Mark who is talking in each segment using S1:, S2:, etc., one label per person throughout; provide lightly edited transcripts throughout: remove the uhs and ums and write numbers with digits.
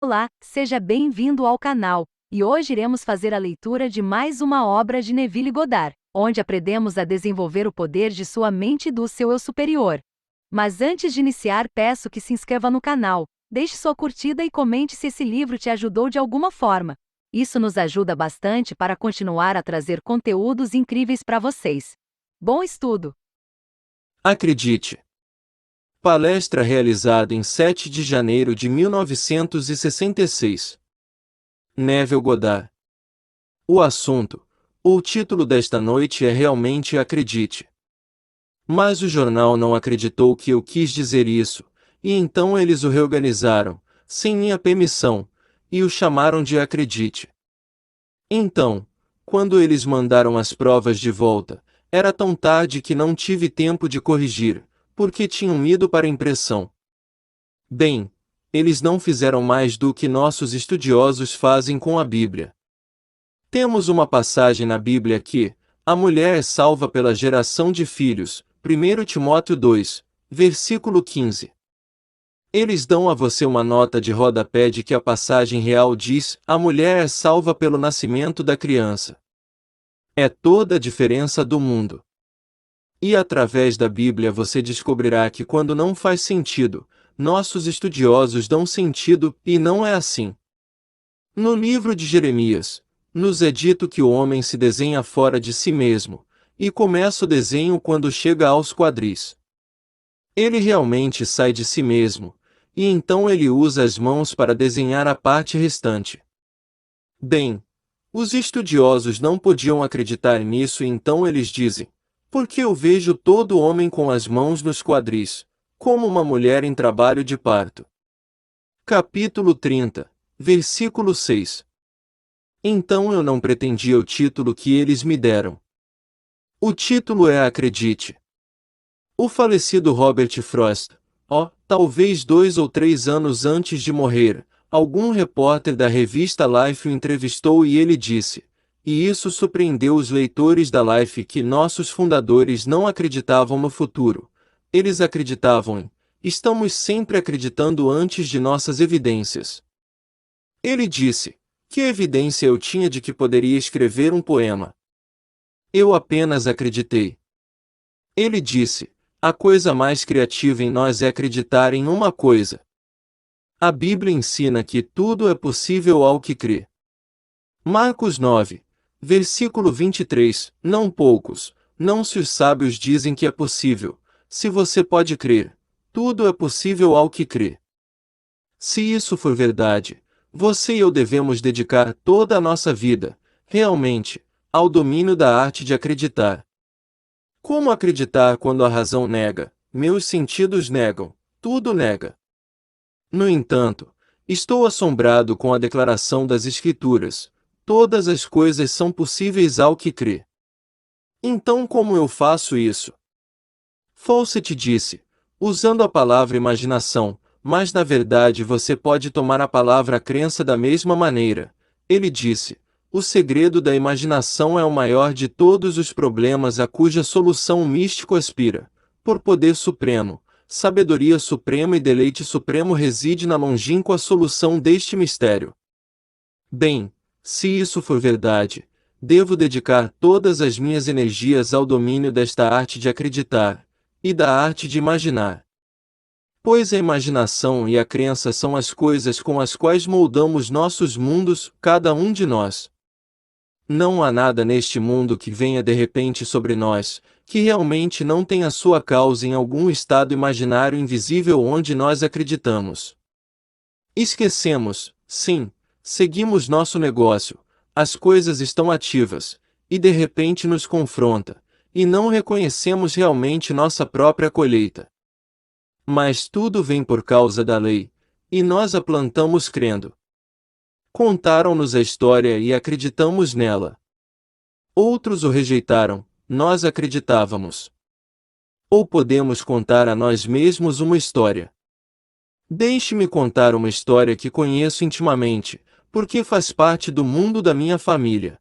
S1: Olá, seja bem-vindo ao canal. E hoje iremos fazer a leitura de mais uma obra de Neville Goddard, onde aprendemos a desenvolver o poder de sua mente e do seu eu superior. Mas antes de iniciar, peço que se inscreva no canal, deixe sua curtida e comente se esse livro te ajudou de alguma forma. Isso nos ajuda bastante para continuar a trazer conteúdos incríveis para vocês. Bom estudo!
S2: Acredite. Palestra realizada em 7 de janeiro de 1966. Neville Goddard. O assunto, ou título desta noite é realmente Acredite. Mas o jornal não acreditou que eu quis dizer isso, e então eles o reorganizaram, sem minha permissão, e o chamaram de Acredite. Então, quando eles mandaram as provas de volta, era tão tarde que não tive tempo de corrigir, porque tinham ido para impressão. Bem, eles não fizeram mais do que nossos estudiosos fazem com a Bíblia. Temos uma passagem na Bíblia que, a mulher é salva pela geração de filhos, 1 Timóteo 2, versículo 15. Eles dão a você uma nota de rodapé de que a passagem real diz, a mulher é salva pelo nascimento da criança. É toda a diferença do mundo. E através da Bíblia você descobrirá que quando não faz sentido, nossos estudiosos dão sentido, e não é assim. No livro de Jeremias, nos é dito que o homem se desenha fora de si mesmo, e começa o desenho quando chega aos quadris. Ele realmente sai de si mesmo, e então ele usa as mãos para desenhar a parte restante. Bem, os estudiosos não podiam acreditar nisso e então eles dizem, porque eu vejo todo homem com as mãos nos quadris, como uma mulher em trabalho de parto. Capítulo 30, versículo 6. Então eu não pretendia o título que eles me deram. O título é Acredite. O falecido Robert Frost, talvez 2 ou 3 anos antes de morrer, algum repórter da revista Life o entrevistou e ele disse, e isso surpreendeu os leitores da Life que nossos fundadores não acreditavam no futuro. Eles acreditavam em, estamos sempre acreditando antes de nossas evidências. Ele disse, que evidência eu tinha de que poderia escrever um poema? Eu apenas acreditei. Ele disse, a coisa mais criativa em nós é acreditar em uma coisa. A Bíblia ensina que tudo é possível ao que crê. Marcos 9, versículo 23, não poucos, não se os sábios dizem que é possível, se você pode crer, tudo é possível ao que crê. Se isso for verdade, você e eu devemos dedicar toda a nossa vida, realmente, ao domínio da arte de acreditar. Como acreditar quando a razão nega, meus sentidos negam, tudo nega? No entanto, estou assombrado com a declaração das Escrituras, todas as coisas são possíveis ao que crê. Então como eu faço isso? Fawcett disse, usando a palavra imaginação, mas na verdade você pode tomar a palavra crença da mesma maneira. Ele disse, o segredo da imaginação é o maior de todos os problemas a cuja solução o místico aspira. Por poder supremo, sabedoria suprema e deleite supremo reside na longínqua solução deste mistério. Bem, se isso for verdade, devo dedicar todas as minhas energias ao domínio desta arte de acreditar, e da arte de imaginar. Pois a imaginação e a crença são as coisas com as quais moldamos nossos mundos, cada um de nós. Não há nada neste mundo que venha de repente sobre nós, que realmente não tenha sua causa em algum estado imaginário invisível onde nós acreditamos. Esquecemos, sim, seguimos nosso negócio, as coisas estão ativas, e de repente nos confronta, e não reconhecemos realmente nossa própria colheita. Mas tudo vem por causa da lei, e nós a plantamos crendo. Contaram-nos a história e acreditamos nela. Outros o rejeitaram, nós acreditávamos. Ou podemos contar a nós mesmos uma história. Deixe-me contar uma história que conheço intimamente, porque faz parte do mundo da minha família.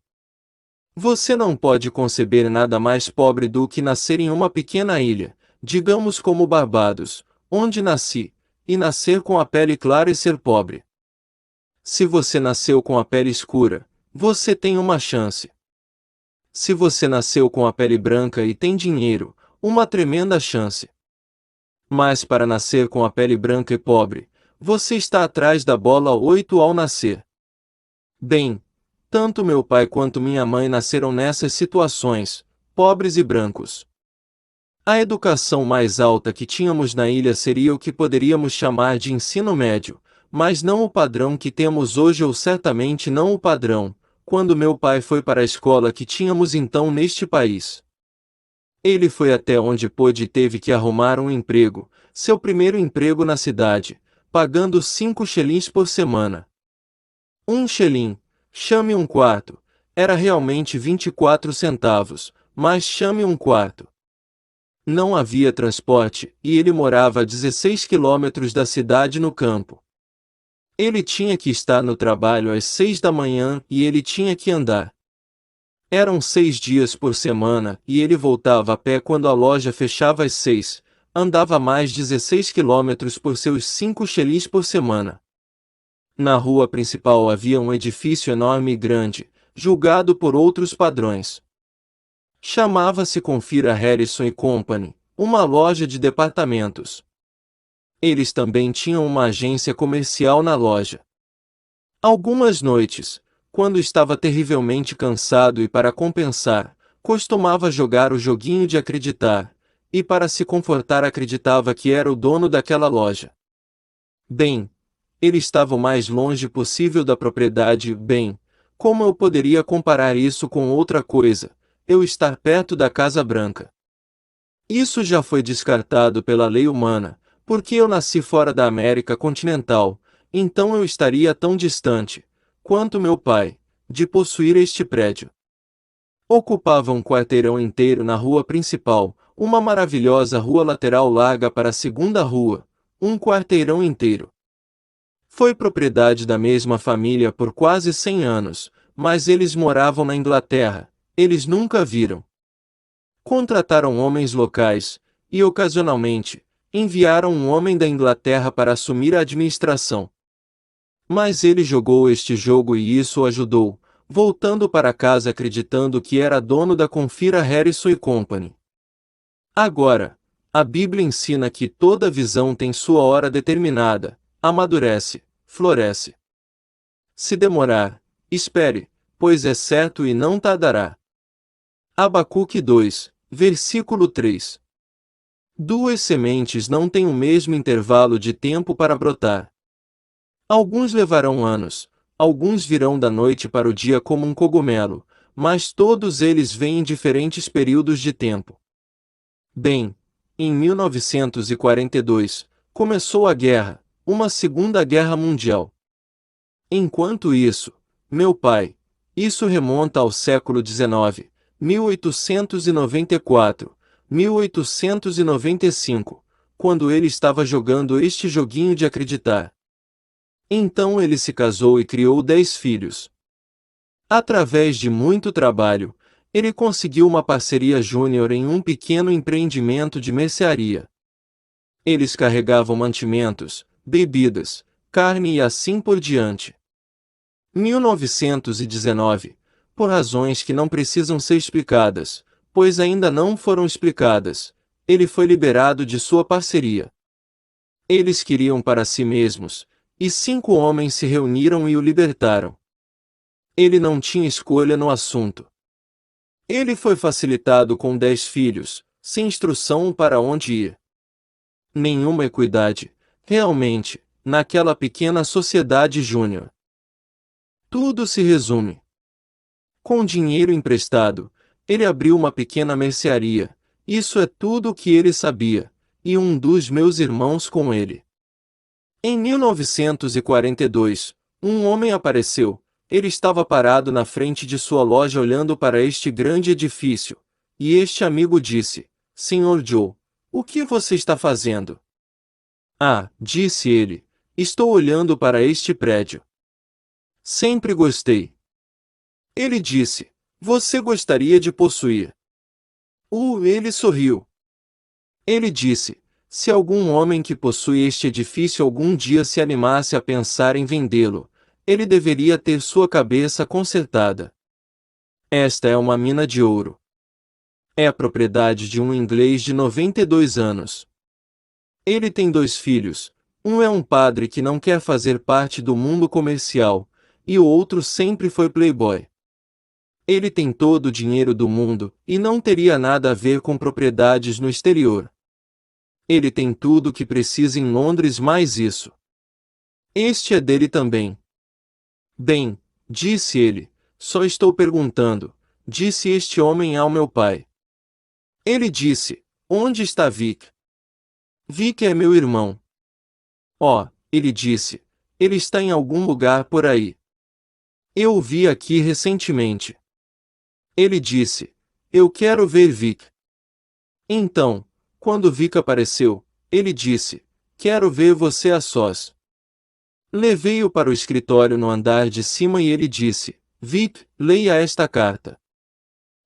S2: Você não pode conceber nada mais pobre do que nascer em uma pequena ilha, digamos como Barbados, onde nasci, e nascer com a pele clara e ser pobre. Se você nasceu com a pele escura, você tem uma chance. Se você nasceu com a pele branca e tem dinheiro, uma tremenda chance. Mas para nascer com a pele branca e pobre, você está atrás da bola 8 ao nascer. Bem, tanto meu pai quanto minha mãe nasceram nessas situações, pobres e brancos. A educação mais alta que tínhamos na ilha seria o que poderíamos chamar de ensino médio, mas não o padrão que temos hoje ou certamente não o padrão, quando meu pai foi para a escola que tínhamos então neste país. Ele foi até onde pôde e teve que arrumar um emprego, seu primeiro emprego na cidade, pagando 5 shillings por semana. Um shilling, chame um quarto, era realmente 24 centavos, mas chame um quarto. Não havia transporte, e ele morava a 16 quilômetros da cidade no campo. Ele tinha que estar no trabalho às 6 da manhã e ele tinha que andar. Eram 6 dias por semana e ele voltava a pé quando a loja fechava às 6, andava mais 16 quilômetros por seus 5 shillings por semana. Na rua principal havia um edifício enorme e grande, julgado por outros padrões. Chamava-se Confira Harrison Company, uma loja de departamentos. Eles também tinham uma agência comercial na loja. Algumas noites, quando estava terrivelmente cansado e para compensar, costumava jogar o joguinho de acreditar, e para se confortar acreditava que era o dono daquela loja. Bem, ele estava o mais longe possível da propriedade. Bem, como eu poderia comparar isso com outra coisa, eu estar perto da Casa Branca? Isso já foi descartado pela lei humana, porque eu nasci fora da América continental, então eu estaria tão distante, quanto meu pai, de possuir este prédio. Ocupava um quarteirão inteiro na rua principal, uma maravilhosa rua lateral larga para a segunda rua, um quarteirão inteiro. Foi propriedade da mesma família por quase 100 anos, mas eles moravam na Inglaterra, eles nunca viram. Contrataram homens locais, e ocasionalmente, enviaram um homem da Inglaterra para assumir a administração. Mas ele jogou este jogo e isso o ajudou, voltando para casa acreditando que era dono da Confira Harrison Company. Agora, a Bíblia ensina que toda visão tem sua hora determinada, amadurece, floresce. Se demorar, espere, pois é certo e não tardará. Abacuque 2, versículo 3. Duas sementes não têm o mesmo intervalo de tempo para brotar. Alguns levarão anos, alguns virão da noite para o dia como um cogumelo, mas todos eles vêm em diferentes períodos de tempo. Bem, em 1942, começou a guerra, uma Segunda Guerra Mundial. Enquanto isso, meu pai, isso remonta ao século XIX, 1894, 1895, quando ele estava jogando este joguinho de acreditar. Então ele se casou e criou 10 filhos. Através de muito trabalho, ele conseguiu uma parceria júnior em um pequeno empreendimento de mercearia. Eles carregavam mantimentos, bebidas, carne e assim por diante. 1919, por razões que não precisam ser explicadas, pois ainda não foram explicadas, ele foi liberado de sua parceria. Eles queriam para si mesmos, e 5 homens se reuniram e o libertaram. Ele não tinha escolha no assunto. Ele foi facilitado com 10 filhos, sem instrução para onde ir. Nenhuma equidade, realmente, naquela pequena sociedade júnior. Tudo se resume. Com dinheiro emprestado, ele abriu uma pequena mercearia, isso é tudo o que ele sabia, e um dos meus irmãos com ele. Em 1942, um homem apareceu. Ele estava parado na frente de sua loja olhando para este grande edifício, e este amigo disse: Senhor Joe, o que você está fazendo? Ah, disse ele, estou olhando para este prédio. Sempre gostei. Ele disse: Você gostaria de possuir? Ele sorriu. Ele disse: Se algum homem que possui este edifício algum dia se animasse a pensar em vendê-lo, Ele deveria ter sua cabeça consertada. Esta é uma mina de ouro. É a propriedade de um inglês de 92 anos. Ele tem 2 filhos, um é um padre que não quer fazer parte do mundo comercial, e o outro sempre foi playboy. Ele tem todo o dinheiro do mundo, e não teria nada a ver com propriedades no exterior. Ele tem tudo o que precisa em Londres mais isso. Este é dele também. Bem, disse ele, só estou perguntando, disse este homem ao meu pai. Ele disse, onde está Vic? Vic é meu irmão. Oh, ele disse, ele está em algum lugar por aí. Eu o vi aqui recentemente. Ele disse, eu quero ver Vic. Então, quando Vic apareceu, ele disse, quero ver você a sós. Levei-o para o escritório no andar de cima e ele disse, Vic, leia esta carta.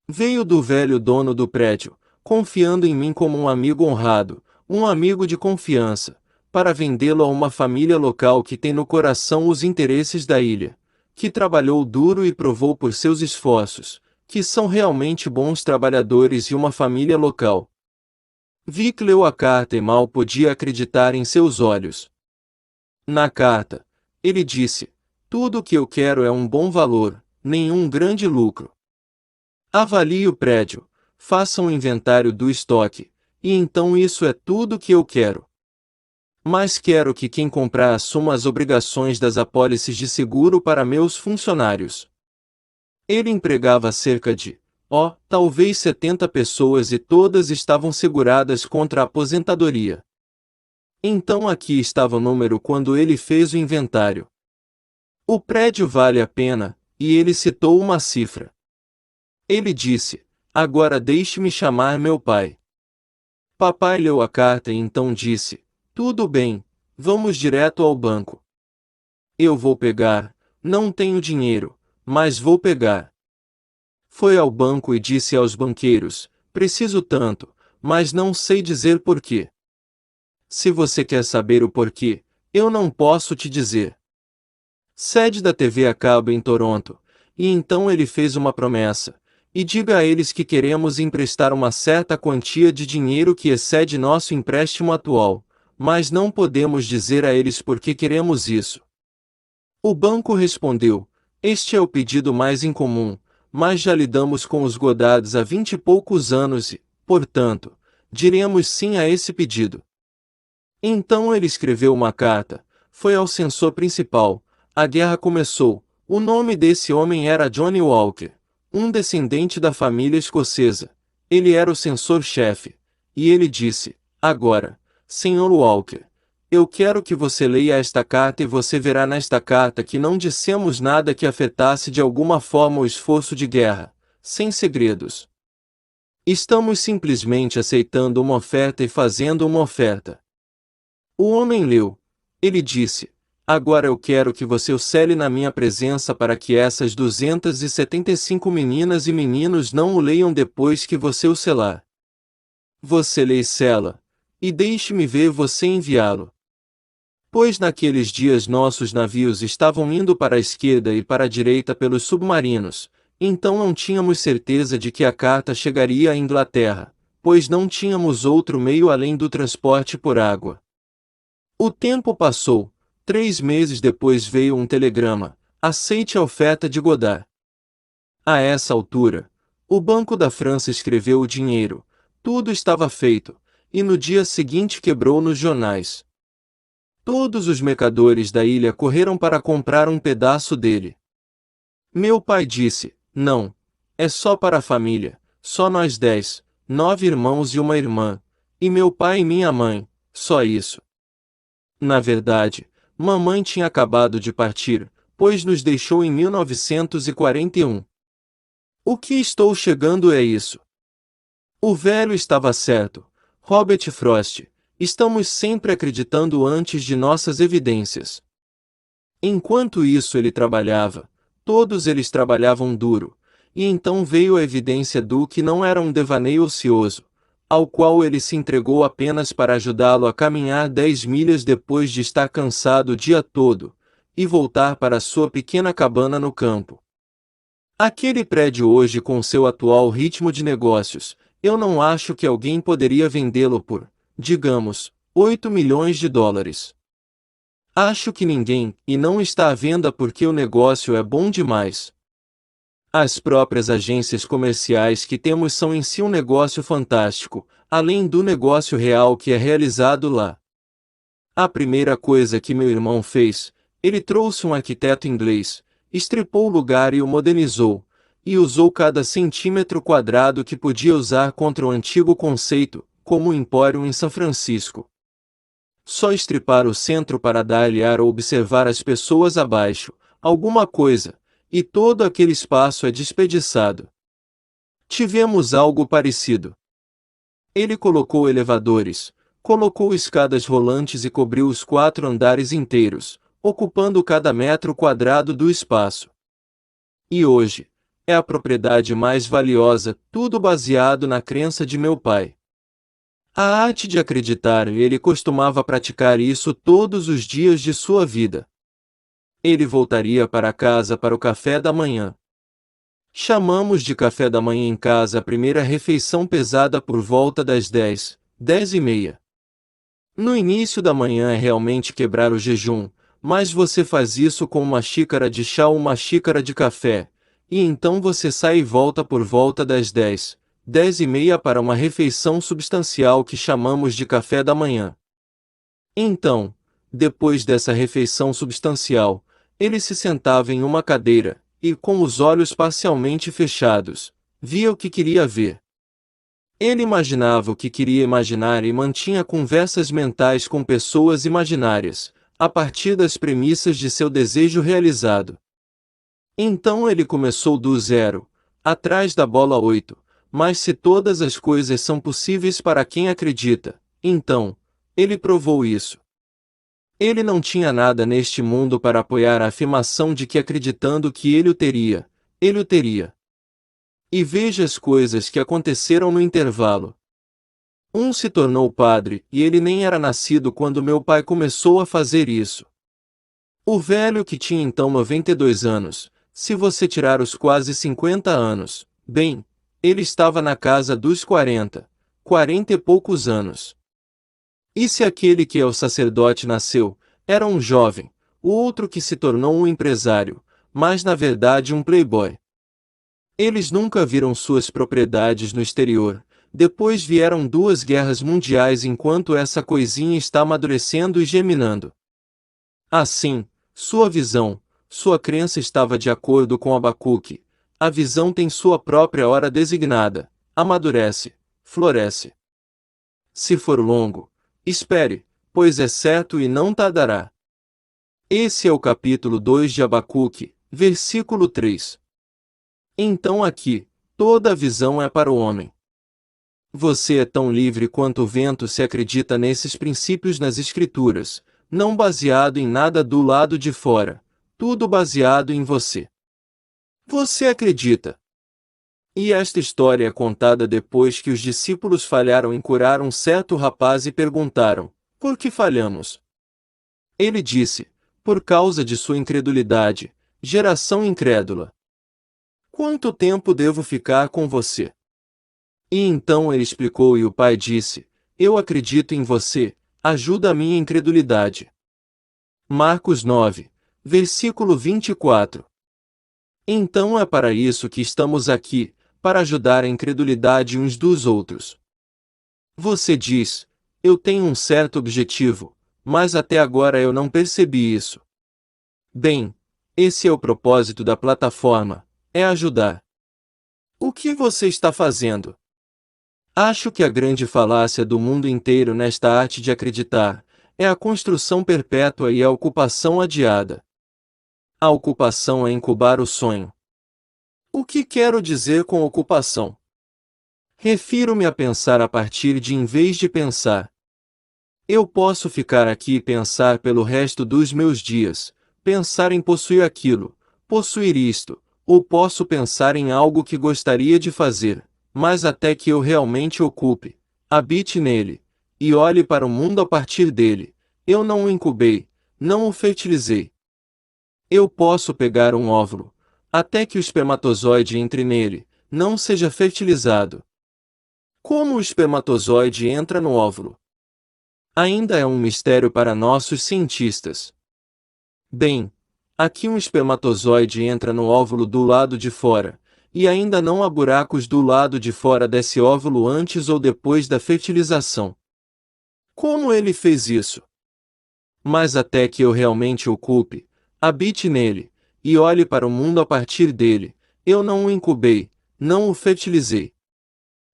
S2: Veio do velho dono do prédio, confiando em mim como um amigo honrado, um amigo de confiança, para vendê-lo a uma família local que tem no coração os interesses da ilha, que trabalhou duro e provou por seus esforços, que são realmente bons trabalhadores e uma família local. Vic leu a carta e mal podia acreditar em seus olhos. Na carta, ele disse, tudo o que eu quero é um bom valor, nenhum grande lucro. Avalie o prédio, faça um inventário do estoque, e então isso é tudo que eu quero. Mas quero que quem comprar assuma as obrigações das apólices de seguro para meus funcionários. Ele empregava cerca de, talvez 70 pessoas e todas estavam seguradas contra a aposentadoria. Então aqui estava o número quando ele fez o inventário. O prédio vale a pena, e ele citou uma cifra. Ele disse, agora deixe-me chamar meu pai. Papai leu a carta e então disse, tudo bem, vamos direto ao banco. Eu vou pegar, não tenho dinheiro, mas vou pegar. Foi ao banco e disse aos banqueiros, preciso tanto, mas não sei dizer porquê. Se você quer saber o porquê, eu não posso te dizer. Sede da TV a cabo em Toronto, e então ele fez uma promessa, e diga a eles que queremos emprestar uma certa quantia de dinheiro que excede nosso empréstimo atual, mas não podemos dizer a eles por que queremos isso. O banco respondeu, este é o pedido mais incomum, mas já lidamos com os Godards há 20 e poucos anos e, portanto, diremos sim a esse pedido. Então ele escreveu uma carta, foi ao censor principal, a guerra começou, o nome desse homem era Johnny Walker, um descendente da família escocesa, ele era o censor-chefe, e ele disse, agora, Sr. Walker, eu quero que você leia esta carta e você verá nesta carta que não dissemos nada que afetasse de alguma forma o esforço de guerra, sem segredos. Estamos simplesmente aceitando uma oferta e fazendo uma oferta. O homem leu. Ele disse, agora eu quero que você o cele na minha presença para que essas 275 meninas e meninos não o leiam depois que você o selar. Você lê e sela, e deixe-me ver você enviá-lo. Pois naqueles dias nossos navios estavam indo para a esquerda e para a direita pelos submarinos, então não tínhamos certeza de que a carta chegaria à Inglaterra, pois não tínhamos outro meio além do transporte por água. O tempo passou, 3 meses depois veio um telegrama, aceite a oferta de Godard. A essa altura, o Banco da França escreveu o dinheiro, tudo estava feito, e no dia seguinte quebrou nos jornais. Todos os mercadores da ilha correram para comprar um pedaço dele. Meu pai disse, não, é só para a família, só nós 10, 9 irmãos e uma irmã, e meu pai e minha mãe, só isso. Na verdade, mamãe tinha acabado de partir, pois nos deixou em 1941. O que estou chegando é isso. O velho estava certo, Robert Frost, estamos sempre acreditando antes de nossas evidências. Enquanto isso ele trabalhava, todos eles trabalhavam duro, e então veio a evidência do que não era um devaneio ocioso, ao qual ele se entregou apenas para ajudá-lo a caminhar 10 milhas depois de estar cansado o dia todo, e voltar para sua pequena cabana no campo. Aquele prédio hoje, com seu atual ritmo de negócios, eu não acho que alguém poderia vendê-lo por, digamos, 8 milhões de dólares. Acho que ninguém, e não está à venda porque o negócio é bom demais. As próprias agências comerciais que temos são em si um negócio fantástico, além do negócio real que é realizado lá. A primeira coisa que meu irmão fez, ele trouxe um arquiteto inglês, estripou o lugar e o modernizou, e usou cada centímetro quadrado que podia usar contra o antigo conceito, como o Empório em São Francisco. Só estripar o centro para dar-lhe ar ou observar as pessoas abaixo, alguma coisa, e todo aquele espaço é desperdiçado. Tivemos algo parecido. Ele colocou elevadores, colocou escadas rolantes e cobriu os 4 andares inteiros, ocupando cada metro quadrado do espaço. E hoje, é a propriedade mais valiosa, tudo baseado na crença de meu pai. A arte de acreditar, ele costumava praticar isso todos os dias de sua vida. Ele voltaria para casa para o café da manhã. Chamamos de café da manhã em casa a primeira refeição pesada por volta das 10, 10:30. No início da manhã é realmente quebrar o jejum, mas você faz isso com uma xícara de chá ou uma xícara de café, e então você sai e volta por volta das 10, 10:30 para uma refeição substancial que chamamos de café da manhã. Então, depois dessa refeição substancial, ele se sentava em uma cadeira, e com os olhos parcialmente fechados, via o que queria ver. Ele imaginava o que queria imaginar e mantinha conversas mentais com pessoas imaginárias, a partir das premissas de seu desejo realizado. Então ele começou do zero, atrás da bola 8, mas se todas as coisas são possíveis para quem acredita, então, ele provou isso. Ele não tinha nada neste mundo para apoiar a afirmação de que acreditando que ele o teria, ele o teria. E veja as coisas que aconteceram no intervalo. Um se tornou padre, e ele nem era nascido quando meu pai começou a fazer isso. O velho que tinha então 92 anos, se você tirar os quase 50 anos, bem, ele estava na casa dos 40, 40 e poucos anos. E se aquele que é o sacerdote nasceu, era um jovem, o outro que se tornou um empresário, mas na verdade um playboy. Eles nunca viram suas propriedades no exterior, depois vieram 2 guerras mundiais enquanto essa coisinha está amadurecendo e geminando. Assim, sua visão, sua crença estava de acordo com Abacuque, a visão tem sua própria hora designada, amadurece, floresce. Se for longo, espere, pois é certo e não tardará. Esse é o capítulo 2 de Abacuque, versículo 3. Então aqui, toda a visão é para o homem. Você é tão livre quanto o vento se acredita nesses princípios nas Escrituras, não baseado em nada do lado de fora, tudo baseado em você. Você acredita. E esta história é contada depois que os discípulos falharam em curar um certo rapaz e perguntaram: por que falhamos? Ele disse: por causa de sua incredulidade, geração incrédula. Quanto tempo devo ficar com você? E então ele explicou e o pai disse: eu acredito em você, ajuda a minha incredulidade. Marcos 9, versículo 24. Então é para isso que estamos aqui, para ajudar a incredulidade uns dos outros. Você diz: eu tenho um certo objetivo, mas até agora eu não percebi isso. Bem, esse é o propósito da plataforma, é ajudar. O que você está fazendo? Acho que a grande falácia do mundo inteiro nesta arte de acreditar é a construção perpétua e a ocupação adiada. A ocupação é incubar o sonho. O que quero dizer com ocupação? Refiro-me a pensar a partir de em vez de pensar. Eu posso ficar aqui e pensar pelo resto dos meus dias, pensar em possuir aquilo, possuir isto, ou posso pensar em algo que gostaria de fazer, mas até que eu realmente ocupe, habite nele, e olhe para o mundo a partir dele, eu não o incubei, não o fertilizei. Eu posso pegar um óvulo, até que o espermatozoide entre nele, não seja fertilizado. Como o espermatozoide entra no óvulo? Ainda é um mistério para nossos cientistas. Bem, aqui um espermatozoide entra no óvulo do lado de fora, e ainda não há buracos do lado de fora desse óvulo antes ou depois da fertilização. Como ele fez isso? Mas até que eu realmente ocupe, habite nele, e olhe para o mundo a partir dele, eu não o incubei, não o fertilizei.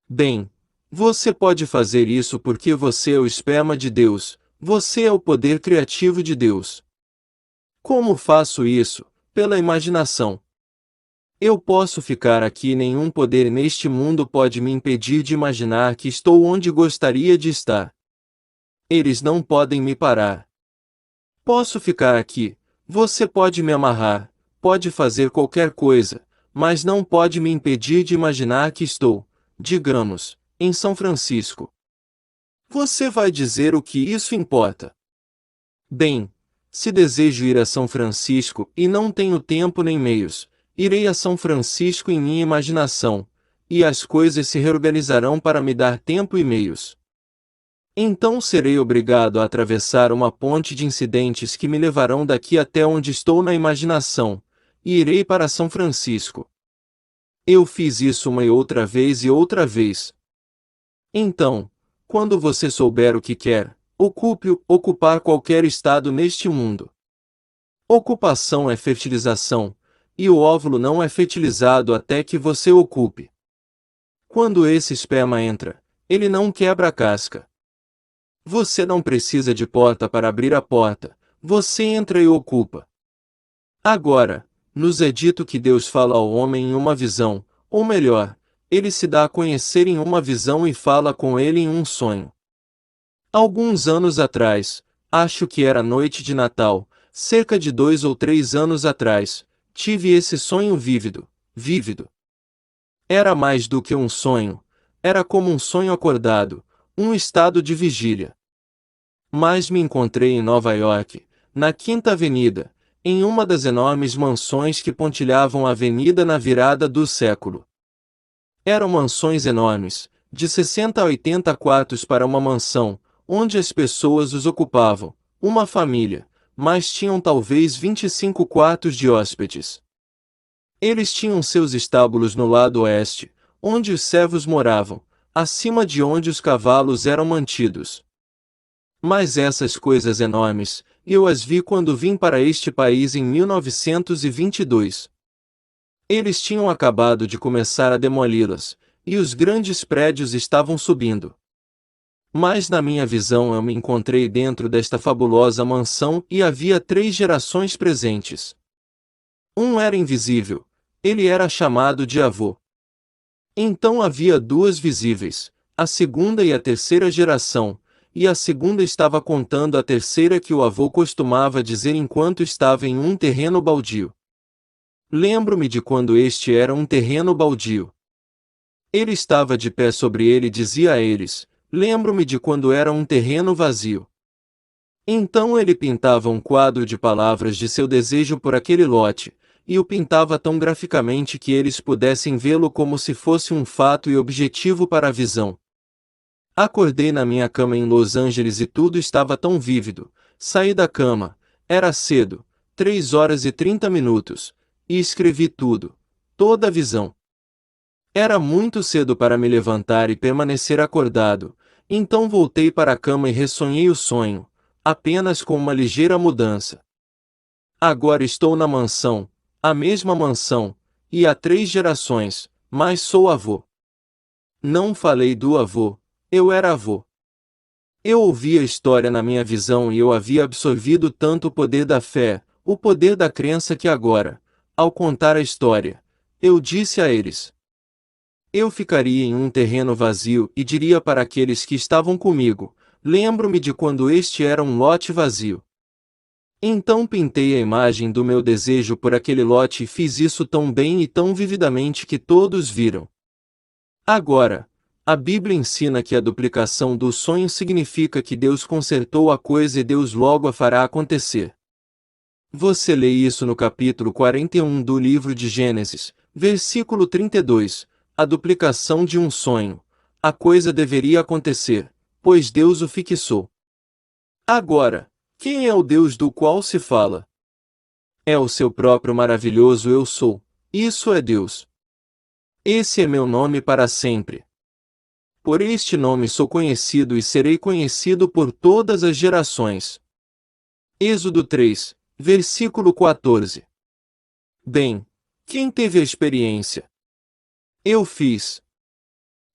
S2: Bem, você pode fazer isso porque você é o esperma de Deus, você é o poder criativo de Deus. Como faço isso? Pela imaginação. Eu posso ficar aqui e nenhum poder neste mundo pode me impedir de imaginar que estou onde gostaria de estar. Eles não podem me parar. Posso ficar aqui, você pode me amarrar, pode fazer qualquer coisa, mas não pode me impedir de imaginar que estou, digamos, em São Francisco. Você vai dizer o que isso importa? Bem, se desejo ir a São Francisco e não tenho tempo nem meios, irei a São Francisco em minha imaginação, e as coisas se reorganizarão para me dar tempo e meios. Então serei obrigado a atravessar uma ponte de incidentes que me levarão daqui até onde estou na imaginação, e irei para São Francisco. Eu fiz isso uma e outra vez e outra vez. Então, quando você souber o que quer, ocupe-o, ocupar qualquer estado neste mundo. Ocupação é fertilização, e o óvulo não é fertilizado até que você ocupe. Quando esse esperma entra, ele não quebra a casca. Você não precisa de porta para abrir a porta, você entra e ocupa. Agora, nos é dito que Deus fala ao homem em uma visão, ou melhor, ele se dá a conhecer em uma visão e fala com ele em um sonho. Alguns anos atrás, acho que era noite de Natal, cerca de 2 ou 3 anos atrás, tive esse sonho vívido, vívido. Era mais do que um sonho, era como um sonho acordado, um estado de vigília. Mas me encontrei em Nova York, na Quinta Avenida, em uma das enormes mansões que pontilhavam a avenida na virada do século. Eram mansões enormes, de 60 a 80 quartos para uma mansão, onde as pessoas os ocupavam, uma família, mas tinham talvez 25 quartos de hóspedes. Eles tinham seus estábulos no lado oeste, onde os servos moravam, acima de onde os cavalos eram mantidos. Mas essas coisas enormes, eu as vi quando vim para este país em 1922. Eles tinham acabado de começar a demoli-las, e os grandes prédios estavam subindo. Mas na minha visão eu me encontrei dentro desta fabulosa mansão e havia 3 gerações presentes. Um era invisível, ele era chamado de avô. Então havia 2 visíveis, a segunda e a terceira geração, e a segunda estava contando a terceira que o avô costumava dizer enquanto estava em um terreno baldio. Lembro-me de quando este era um terreno baldio. Ele estava de pé sobre ele e dizia a eles, lembro-me de quando era um terreno vazio. Então ele pintava um quadro de palavras de seu desejo por aquele lote, e o pintava tão graficamente que eles pudessem vê-lo como se fosse um fato e objetivo para a visão. Acordei na minha cama em Los Angeles e tudo estava tão vívido. Saí da cama, era cedo, 3h30, e escrevi tudo, toda a visão. Era muito cedo para me levantar e permanecer acordado, então voltei para a cama e ressonhei o sonho, apenas com uma ligeira mudança. Agora estou na mansão, a mesma mansão, e há 3 gerações, mas sou avô. Não falei do avô, eu era avô. Eu ouvi a história na minha visão e eu havia absorvido tanto o poder da fé, o poder da crença que agora, ao contar a história, eu disse a eles. Eu ficaria em um terreno vazio e diria para aqueles que estavam comigo, lembro-me de quando este era um lote vazio. Então pintei a imagem do meu desejo por aquele lote e fiz isso tão bem e tão vividamente que todos viram. Agora, a Bíblia ensina que a duplicação do sonho significa que Deus consertou a coisa e Deus logo a fará acontecer. Você lê isso no capítulo 41 do livro de Gênesis, versículo 32, a duplicação de um sonho. A coisa deveria acontecer, pois Deus o fixou. Agora, quem é o Deus do qual se fala? É o seu próprio maravilhoso Eu Sou. Isso é Deus. Esse é meu nome para sempre. Por este nome sou conhecido e serei conhecido por todas as gerações. Êxodo 3, versículo 14. Bem, quem teve a experiência? Eu fiz.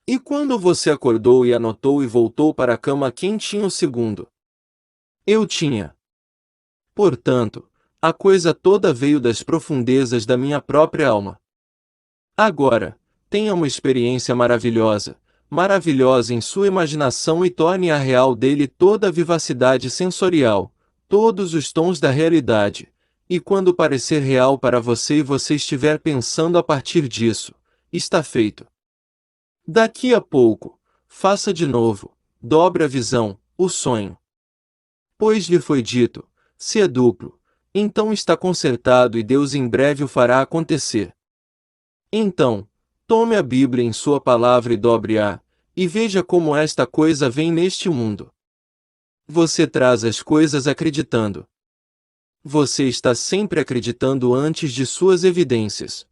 S2: E quando você acordou e anotou e voltou para a cama, quem tinha o segundo? Eu tinha. Portanto, a coisa toda veio das profundezas da minha própria alma. Agora, tenha uma experiência maravilhosa, maravilhosa em sua imaginação e torne-a real dele toda a vivacidade sensorial, todos os tons da realidade. E quando parecer real para você e você estiver pensando a partir disso, está feito. Daqui a pouco, faça de novo, dobre a visão, o sonho. Pois lhe foi dito, se é duplo, então está consertado e Deus em breve o fará acontecer. Então, tome a Bíblia em sua palavra e dobre-a, e veja como esta coisa vem neste mundo. Você traz as coisas acreditando. Você está sempre acreditando antes de suas evidências.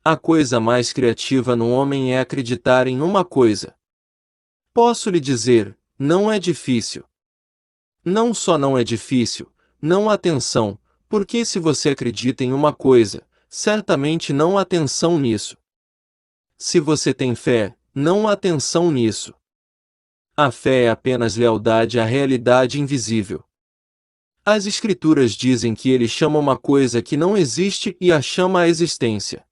S2: A coisa mais criativa no homem é acreditar em uma coisa. Posso lhe dizer, não é difícil. Não só não é difícil, não há tensão, porque se você acredita em uma coisa, certamente não há tensão nisso. Se você tem fé, não há tensão nisso. A fé é apenas lealdade à realidade invisível. As Escrituras dizem que ele chama uma coisa que não existe e a chama à existência.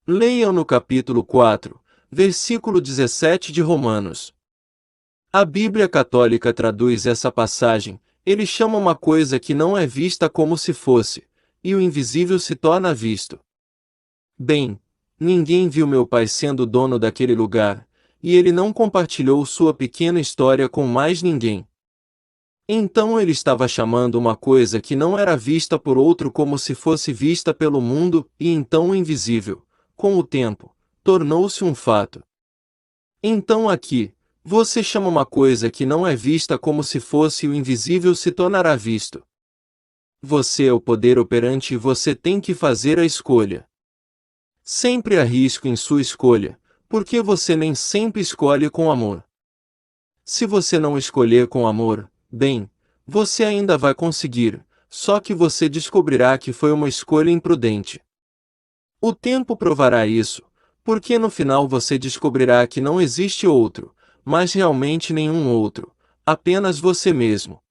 S2: Leiam no capítulo 4, versículo 17 de Romanos. A Bíblia Católica traduz essa passagem, ele chama uma coisa que não é vista como se fosse, e o invisível se torna visto. Bem, ninguém viu meu pai sendo dono daquele lugar, e ele não compartilhou sua pequena história com mais ninguém. Então ele estava chamando uma coisa que não era vista por outro como se fosse vista pelo mundo, e então o invisível, com o tempo, tornou-se um fato. Então aqui, você chama uma coisa que não é vista como se fosse o invisível se tornará visto. Você é o poder operante e você tem que fazer a escolha. Sempre há risco em sua escolha, porque você nem sempre escolhe com amor. Se você não escolher com amor, bem, você ainda vai conseguir, só que você descobrirá que foi uma escolha imprudente. O tempo provará isso, porque no final você descobrirá que não existe outro, mas realmente nenhum outro, apenas você mesmo.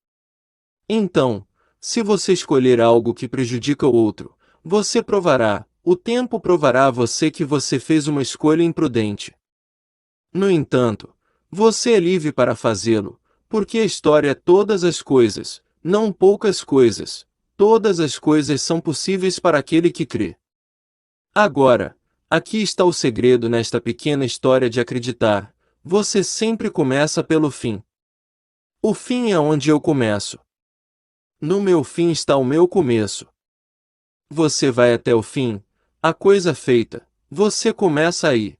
S2: Então, se você escolher algo que prejudica o outro, você provará, o tempo provará a você que você fez uma escolha imprudente. No entanto, você é livre para fazê-lo, porque a história é todas as coisas, não poucas coisas, todas as coisas são possíveis para aquele que crê. Agora, aqui está o segredo nesta pequena história de acreditar, você sempre começa pelo fim. O fim é onde eu começo. No meu fim está o meu começo. Você vai até o fim, a coisa feita, você começa aí.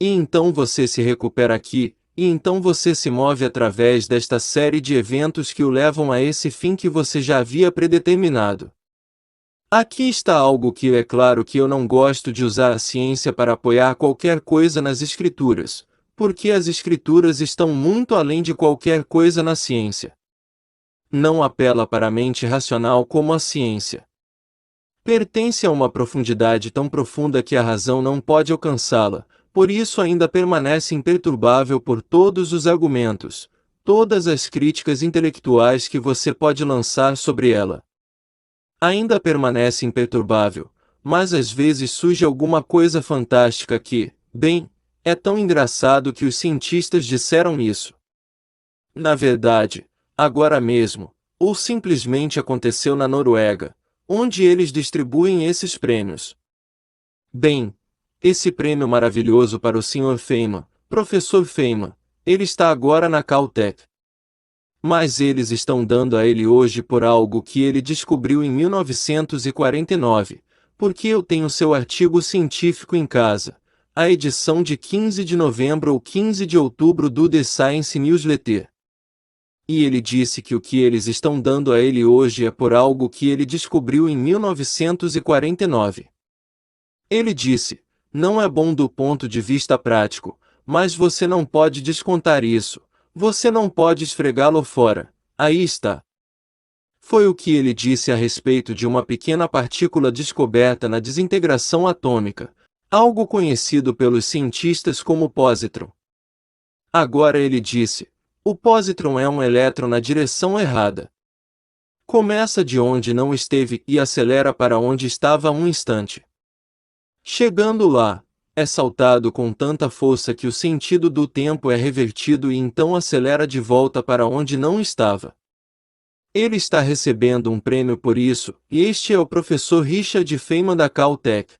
S2: E então você se recupera aqui, e então você se move através desta série de eventos que o levam a esse fim que você já havia predeterminado. Aqui está algo que é claro que eu não gosto de usar a ciência para apoiar qualquer coisa nas Escrituras, porque as Escrituras estão muito além de qualquer coisa na ciência. Não apela para a mente racional como a ciência. Pertence a uma profundidade tão profunda que a razão não pode alcançá-la, por isso ainda permanece imperturbável por todos os argumentos, todas as críticas intelectuais que você pode lançar sobre ela. Ainda permanece imperturbável, mas às vezes surge alguma coisa fantástica que, bem, é tão engraçado que os cientistas disseram isso. Na verdade, agora mesmo, ou simplesmente aconteceu na Noruega, onde eles distribuem esses prêmios. Bem, esse prêmio maravilhoso para o Sr. Feynman, professor Feynman, ele está agora na Caltech. Mas eles estão dando a ele hoje por algo que ele descobriu em 1949, porque eu tenho seu artigo científico em casa, a edição de 15 de novembro ou 15 de outubro do The Science Newsletter. E ele disse que o que eles estão dando a ele hoje é por algo que ele descobriu em 1949. Ele disse, não é bom do ponto de vista prático, mas você não pode descontar isso, você não pode esfregá-lo fora, aí está. Foi o que ele disse a respeito de uma pequena partícula descoberta na desintegração atômica, algo conhecido pelos cientistas como pósitron. Agora ele disse, o pósitron é um elétron na direção errada. Começa de onde não esteve e acelera para onde estava há um instante. Chegando lá, é saltado com tanta força que o sentido do tempo é revertido e então acelera de volta para onde não estava. Ele está recebendo um prêmio por isso, e este é o professor Richard Feynman da Caltech.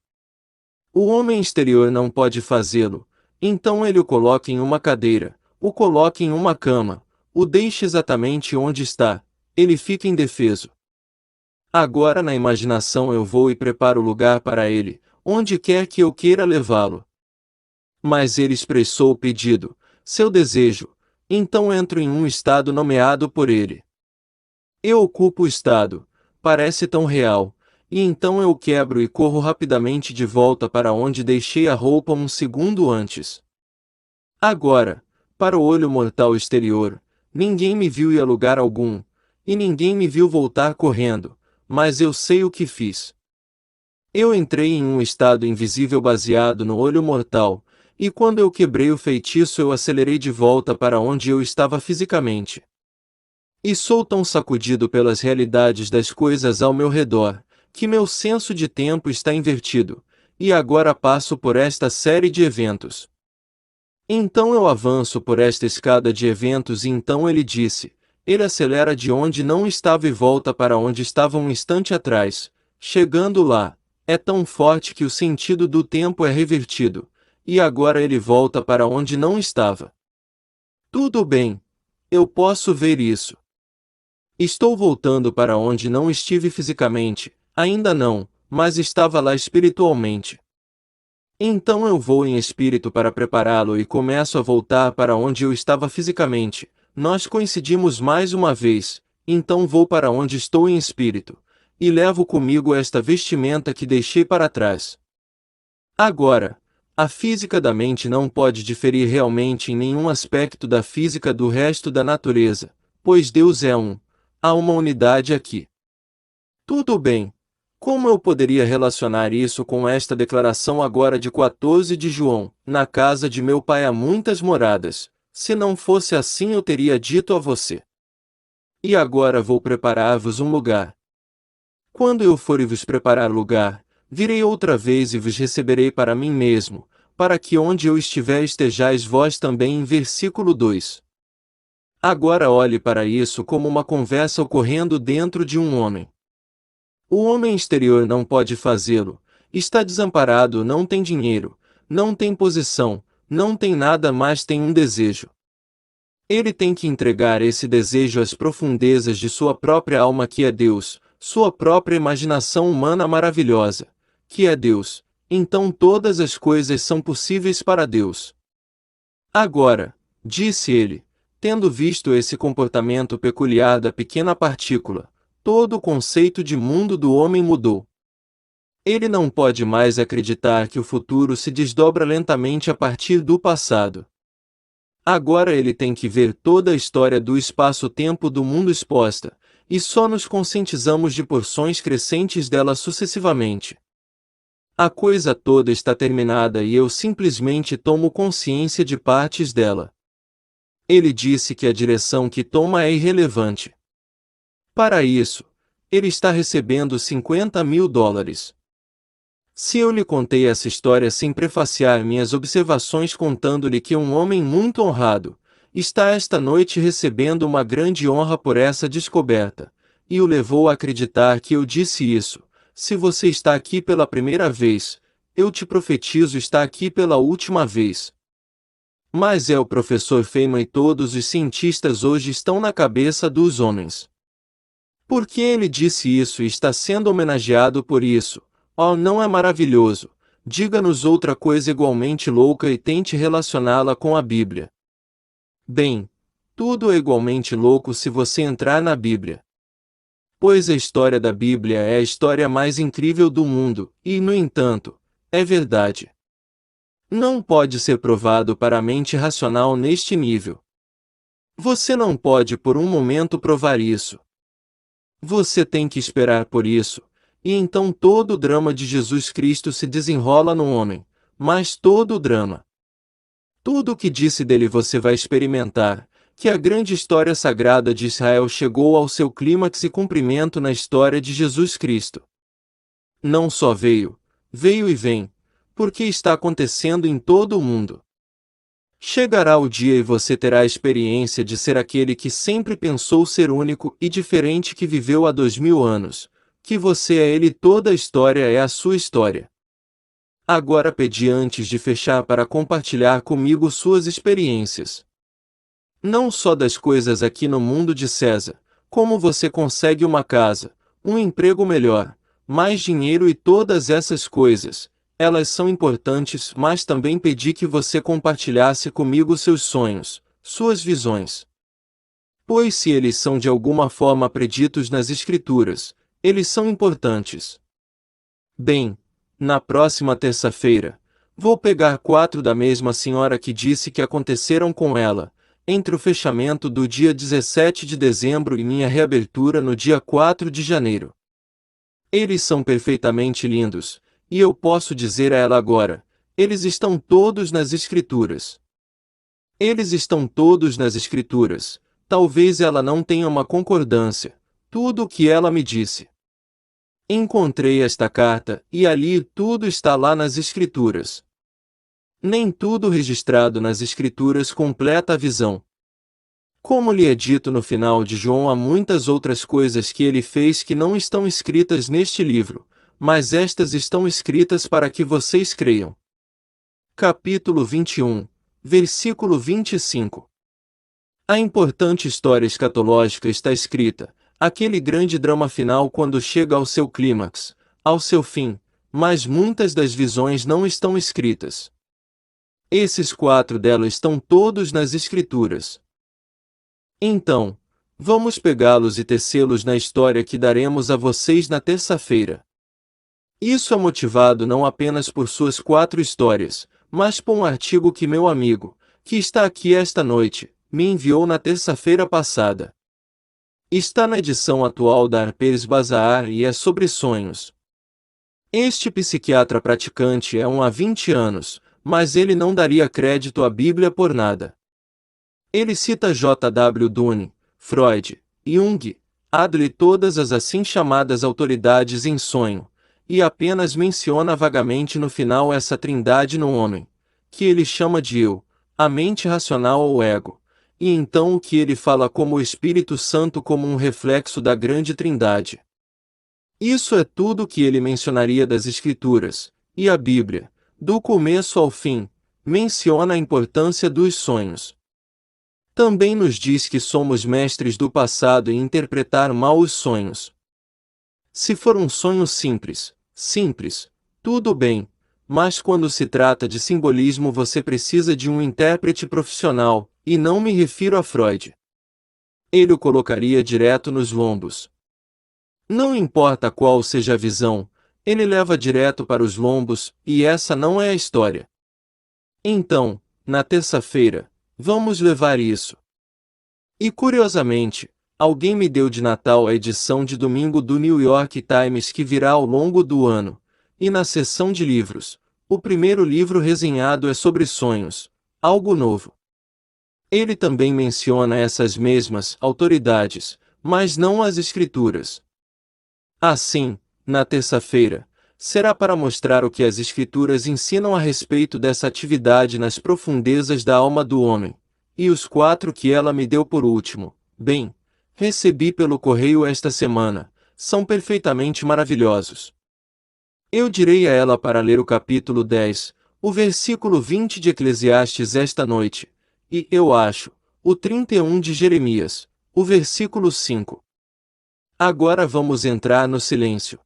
S2: O homem exterior não pode fazê-lo, então ele o coloca em uma cadeira, o coloca em uma cama, o deixa exatamente onde está, ele fica indefeso. Agora na imaginação eu vou e preparo lugar para ele, onde quer que eu queira levá-lo. Mas ele expressou o pedido, seu desejo, então entro em um estado nomeado por ele. Eu ocupo o estado, parece tão real, e então eu o quebro e corro rapidamente de volta para onde deixei a roupa um segundo antes. Agora, para o olho mortal exterior, ninguém me viu ir a lugar algum, e ninguém me viu voltar correndo, mas eu sei o que fiz. Eu entrei em um estado invisível baseado no olho mortal, e quando eu quebrei o feitiço eu acelerei de volta para onde eu estava fisicamente. E sou tão sacudido pelas realidades das coisas ao meu redor, que meu senso de tempo está invertido, e agora passo por esta série de eventos. Então eu avanço por esta escada de eventos e então ele disse, ele acelera de onde não estava e volta para onde estava um instante atrás, chegando lá, é tão forte que o sentido do tempo é revertido, e agora ele volta para onde não estava. Tudo bem, eu posso ver isso. Estou voltando para onde não estive fisicamente, ainda não, mas estava lá espiritualmente. Então eu vou em espírito para prepará-lo e começo a voltar para onde eu estava fisicamente. Nós coincidimos mais uma vez, então vou para onde estou em espírito, e levo comigo esta vestimenta que deixei para trás. Agora, a física da mente não pode diferir realmente em nenhum aspecto da física do resto da natureza, pois Deus é um. Há uma unidade aqui. Tudo bem. Como eu poderia relacionar isso com esta declaração agora de 14 de João, na casa de meu pai há muitas moradas, se não fosse assim eu teria dito a você. E agora vou preparar-vos um lugar. Quando eu for e vos preparar lugar, virei outra vez e vos receberei para mim mesmo, para que onde eu estiver estejais vós também. Em versículo 2. Agora olhe para isso como uma conversa ocorrendo dentro de um homem. O homem exterior não pode fazê-lo, está desamparado, não tem dinheiro, não tem posição, não tem nada, mas tem um desejo. Ele tem que entregar esse desejo às profundezas de sua própria alma, que é Deus, sua própria imaginação humana maravilhosa, que é Deus. Então todas as coisas são possíveis para Deus. Agora, disse ele, tendo visto esse comportamento peculiar da pequena partícula, todo o conceito de mundo do homem mudou. Ele não pode mais acreditar que o futuro se desdobra lentamente a partir do passado. Agora ele tem que ver toda a história do espaço-tempo do mundo exposta, e só nos conscientizamos de porções crescentes dela sucessivamente. A coisa toda está terminada e eu simplesmente tomo consciência de partes dela. Ele disse que a direção que toma é irrelevante. Para isso, ele está recebendo $50.000. Se eu lhe contei essa história sem prefaciar minhas observações contando-lhe que um homem muito honrado está esta noite recebendo uma grande honra por essa descoberta, e o levou a acreditar que eu disse isso, se você está aqui pela primeira vez, eu te profetizo está aqui pela última vez. Mas é o professor Feynman e todos os cientistas hoje estão na cabeça dos homens. Por que ele disse isso e está sendo homenageado por isso? Oh, não é maravilhoso? Diga-nos outra coisa igualmente louca e tente relacioná-la com a Bíblia. Bem, tudo é igualmente louco se você entrar na Bíblia. Pois a história da Bíblia é a história mais incrível do mundo, e, no entanto, é verdade. Não pode ser provado para a mente racional neste nível. Você não pode por um momento provar isso. Você tem que esperar por isso, e então todo o drama de Jesus Cristo se desenrola no homem, mas todo o drama. Tudo o que disse dele você vai experimentar, que a grande história sagrada de Israel chegou ao seu clímax e cumprimento na história de Jesus Cristo. Não só veio e vem, porque está acontecendo em todo o mundo. Chegará o dia e você terá a experiência de ser aquele que sempre pensou ser único e diferente que viveu há 2000 anos, que você é ele e toda a história é a sua história. Agora pedi antes de fechar para compartilhar comigo suas experiências. Não só das coisas aqui no mundo de César, como você consegue uma casa, um emprego melhor, mais dinheiro e todas essas coisas. Elas são importantes, mas também pedi que você compartilhasse comigo seus sonhos, suas visões. Pois se eles são de alguma forma preditos nas Escrituras, eles são importantes. Bem, na próxima terça-feira, vou pegar 4 da mesma senhora que disse que aconteceram com ela, entre o fechamento do dia 17 de dezembro e minha reabertura no dia 4 de janeiro. Eles são perfeitamente lindos. E eu posso dizer a ela agora, eles estão todos nas Escrituras. Eles estão todos nas Escrituras, talvez ela não tenha uma concordância, tudo o que ela me disse. Encontrei esta carta, e ali tudo está lá nas Escrituras. Nem tudo registrado nas Escrituras completa a visão. Como lhe é dito no final de João, há muitas outras coisas que ele fez que não estão escritas neste livro, mas estas estão escritas para que vocês creiam. Capítulo 21, versículo 25. A importante história escatológica está escrita, aquele grande drama final quando chega ao seu clímax, ao seu fim, mas muitas das visões não estão escritas. Esses 4 delas estão todos nas Escrituras. Então, vamos pegá-los e tecê-los na história que daremos a vocês na terça-feira. Isso é motivado não apenas por suas 4 histórias, mas por um artigo que meu amigo, que está aqui esta noite, me enviou na terça-feira passada. Está na edição atual da Harper's Bazaar e é sobre sonhos. Este psiquiatra praticante é há 20 anos, mas ele não daria crédito à Bíblia por nada. Ele cita J. W. Dunne, Freud, Jung, Adler e todas as assim chamadas autoridades em sonho, e apenas menciona vagamente no final essa trindade no homem, que ele chama de eu, a mente racional ou ego, e então o que ele fala como o Espírito Santo como um reflexo da grande trindade. Isso é tudo o que ele mencionaria das Escrituras, e a Bíblia, do começo ao fim, menciona a importância dos sonhos. Também nos diz que somos mestres do passado em interpretar mal os sonhos. Se for um sonho simples, tudo bem, mas quando se trata de simbolismo você precisa de um intérprete profissional, e não me refiro a Freud. Ele o colocaria direto nos lombos. Não importa qual seja a visão, ele leva direto para os lombos, e essa não é a história. Então, na terça-feira, vamos levar isso. E curiosamente, alguém me deu de Natal a edição de domingo do New York Times que virá ao longo do ano, e na seção de livros, o primeiro livro resenhado é sobre sonhos, algo novo. Ele também menciona essas mesmas autoridades, mas não as Escrituras. Assim, na terça-feira, será para mostrar o que as Escrituras ensinam a respeito dessa atividade nas profundezas da alma do homem, e os 4 que ela me deu por último, bem, recebi pelo correio esta semana, são perfeitamente maravilhosos. Eu direi a ela para ler o capítulo 10, o versículo 20 de Eclesiastes esta noite, e, eu acho, o 31 de Jeremias, o versículo 5. Agora vamos entrar no silêncio.